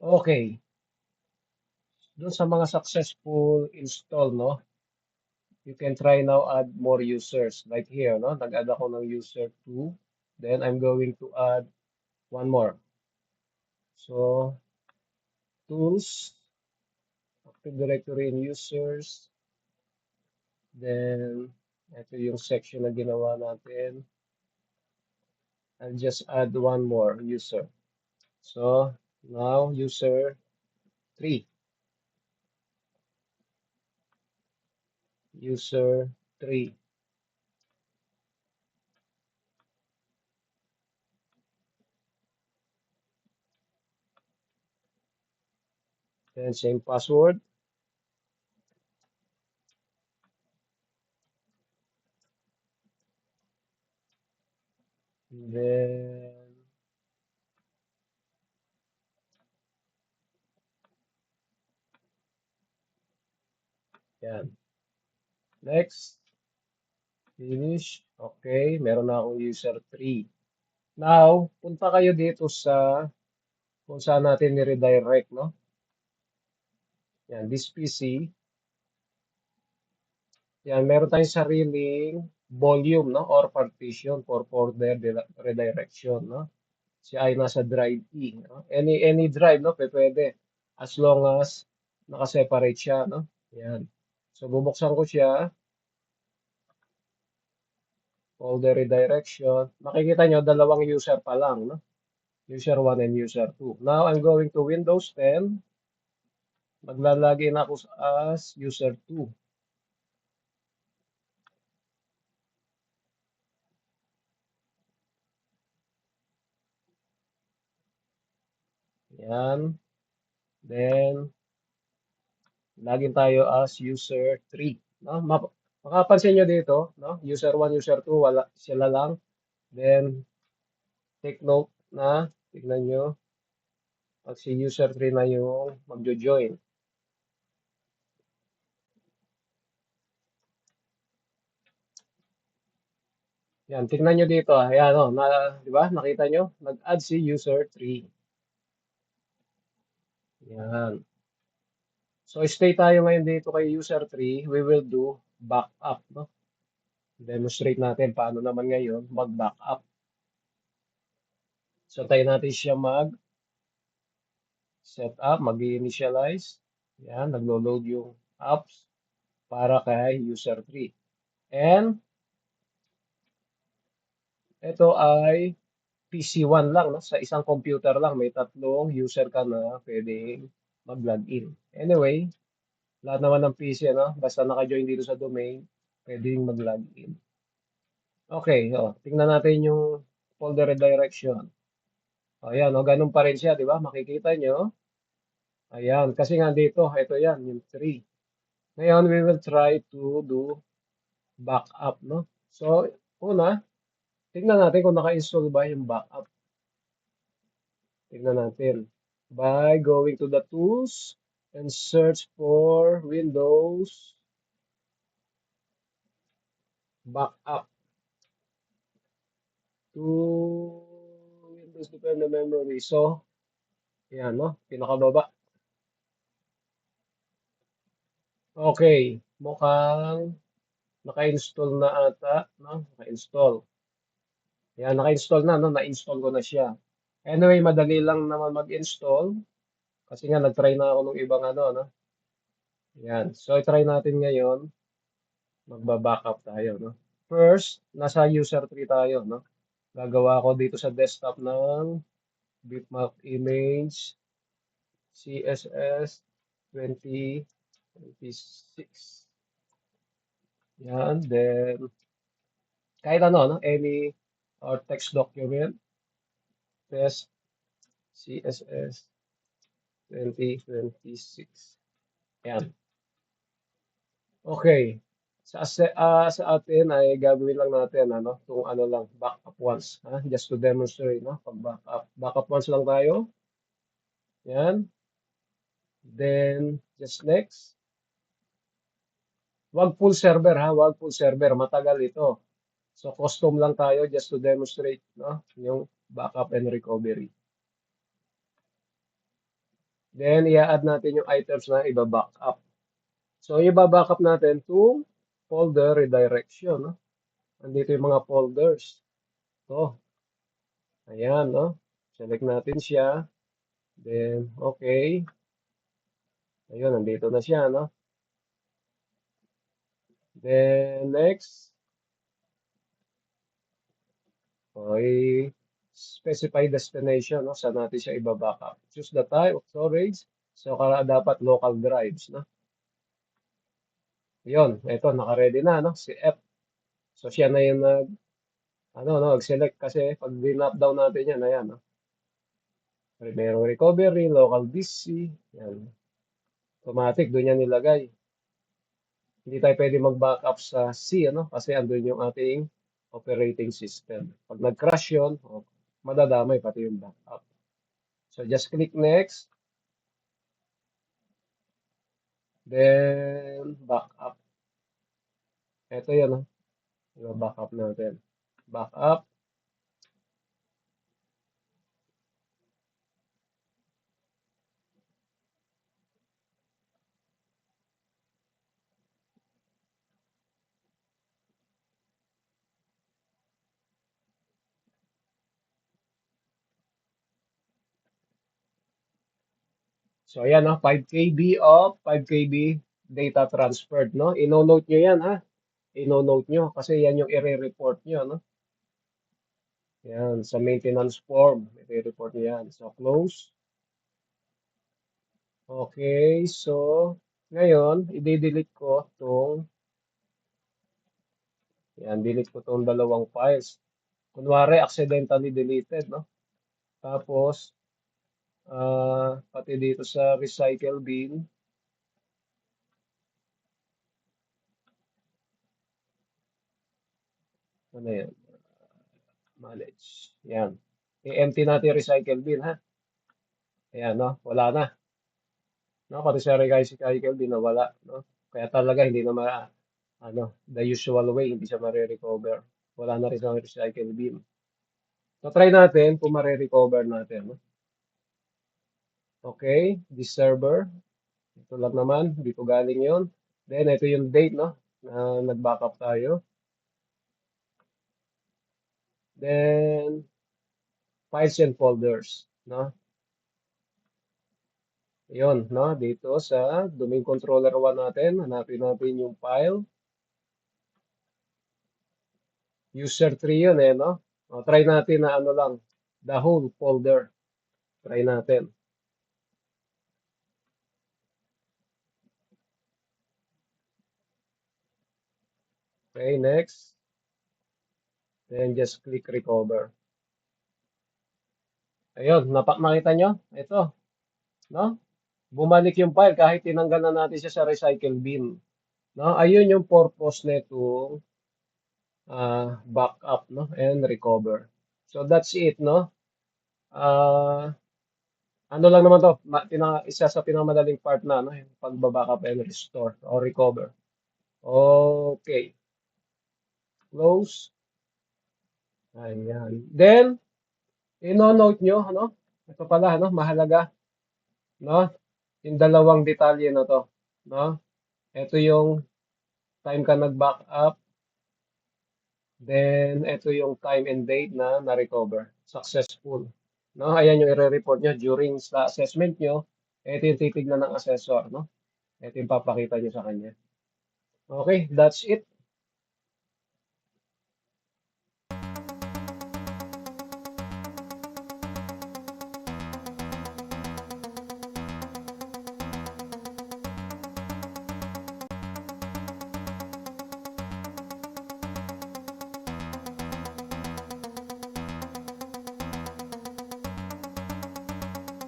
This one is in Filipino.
Okay, dun sa mga successful install, no, you can try now add more users. Like here, no, nag-add ako ng user 2. Then I'm going to add one more. So, tools, Active Directory and users. Then, ito yung section na ginawa natin. I'll just add one more user. So, now user 3. User 3. Then same password. Then, yan. Next. Finish. Okay, meron na akong user 3. Now, punta kayo dito sa kung saan natin ni-redirect, no? Yan, this PC. Yan, meron tayong sariling volume, no? Or partition for further redirection, no? Siya ay nasa drive E, no? Any drive, no? Pwede. As long as naka-separate siya, no? Yan. So, bubuksan ko siya. Folder redirection. Makikita nyo, dalawang user pa lang, no? User 1 and user 2. Now, I'm going to Windows 10. Maglalagin ako as user 2. Yan. Then, login tayo as user 3. No? Makapansin nyo dito, no? User 1, user 2, wala, sila lang. Then, take note na, tignan nyo, pag si user 3 na yung magjo-join. Yan, tignan nyo dito. Ayan, oh, di ba? Nakita nyo? Nag-add si user 3. Yan. So, stay tayo ngayon dito kay user 3. We will do backup, no? Demonstrate natin paano naman ngayon mag-backup. So, tayo natin siya mag-set up, mag-initialize. Yan, naglo-load yung apps para kay user 3. And, ito ay PC1 lang, no? Sa isang computer lang, may tatlong user ka na pwedeng mag-login. Anyway, lahat naman ng PC, no? Basta naka-join dito sa domain, pwedeng mag-login. Okay, oh, tingnan natin yung folder redirection. Ayan, oh, ganun pa rin siya, di ba? Makikita nyo. Ayan, kasi nga dito, ito yan, yung 3. Ngayon, we will try to do backup, no? So, una, tingnan natin kung naka-install ba yung backup. Tingnan natin. By going to the tools and search for Windows backup to Windows Dependent Memory. So, yan, no? Pinakababa. Okay, mukhang naka-install na ata, no? Naka-install. Yan, naka-install na, no? Na-install ko na siya. Anyway, madali lang naman mag-install. Kasi nga, nag-try na ako ng ibang ano, no? Yan. So, i-try natin ngayon. Magba-backup tayo, no? First, nasa user 3 tayo, no? Gagawa ko dito sa desktop ng bitmap image CSS 2026. Yan. Then, kahit ano, no? Any or text document. Test CSS 2026. Yan. Okay. Sa atin ay gagawin lang natin ano, kung ano lang backup once, ha? Just to demonstrate, no? Pag backup once lang tayo. Yan. Then just next. Wag full server ha, wag full server, matagal ito. So custom lang tayo just to demonstrate, no? Yung backup and recovery. Then, i-add natin yung items na iba-backup. So, iba-backup natin to folder redirection. No? Andito yung mga folders. So, ayan, no? Select natin siya. Then, okay. Ayun, nandito na siya, no? Then, next. Okay. Specify destination, no? Saan natin siya iba-backup. Choose the type of storage. So, dapat local drives, no? Yun, ito, naka-ready na, no? Si F. So, siya na yung nag-select kasi pag dinap down natin yan, ayan, no? Merong recovery, local DC, yan. Automatic, doon yan nilagay. Hindi tayo pwede mag-backup sa C, ano? Kasi andun yung ating operating system. Pag nag-crash yun, madadamay pati yung backup. So, just click next. Then, backup. Ito yun, no? Yung backup natin. Backup. So, ayan, no? 5 KB of 5 KB data transferred, no? Ino-note nyo yan, ha? Ino-note nyo kasi yan yung i-report nyo, no? Yan, sa maintenance form, i-report nyo yan. So, close. Okay, so, ngayon, i-delete ko itong, yan, delete ko itong dalawang files. Kunwari, accidentally deleted, no? Tapos, pati dito sa recycle bin, ano yan? Manage. Yan. I-empty natin yung recycle bin, ha? Ayan, no? Wala na. No? Pati sa recycle bin, wala, no? Kaya talaga, hindi na the usual way, hindi siya ma-recover. Wala na rin sa recycle bin. So, try natin kung ma-recover natin, no? Okay, this server. Ito lang naman, dito galing yon. Then, ito yung date, no? Na nag-backup tayo. Then, files and folders, no? Yun, no? Dito sa domain controller 1 natin, hanapin natin yung file. User 3 yun, eh, no? O, try natin na ano lang, the whole folder. Try natin. Okay, next. Then, just click recover. Ayun, makita nyo? Ito, no? Bumalik yung file kahit tinanggal na natin siya sa recycle bin. No? Ayun yung purpose nito backup, no? And recover. So that's it, no? Ano lang naman to, isa sa pinakamadaling part na, no? Yung pagba-backup and restore or recover. Okay. Close. Ayan. Then, ino-note nyo, ano? Ito pala, no? Mahalaga, no? Yung dalawang detalye na to, no? Ito yung time ka nag-backup. Then, ito yung time and date na na-recover. Successful. No? Ayan yung i-report nyo during sa assessment nyo. Ito yung titignan ng assessor. No? Ito yung papakita nyo sa kanya. Okay, that's it.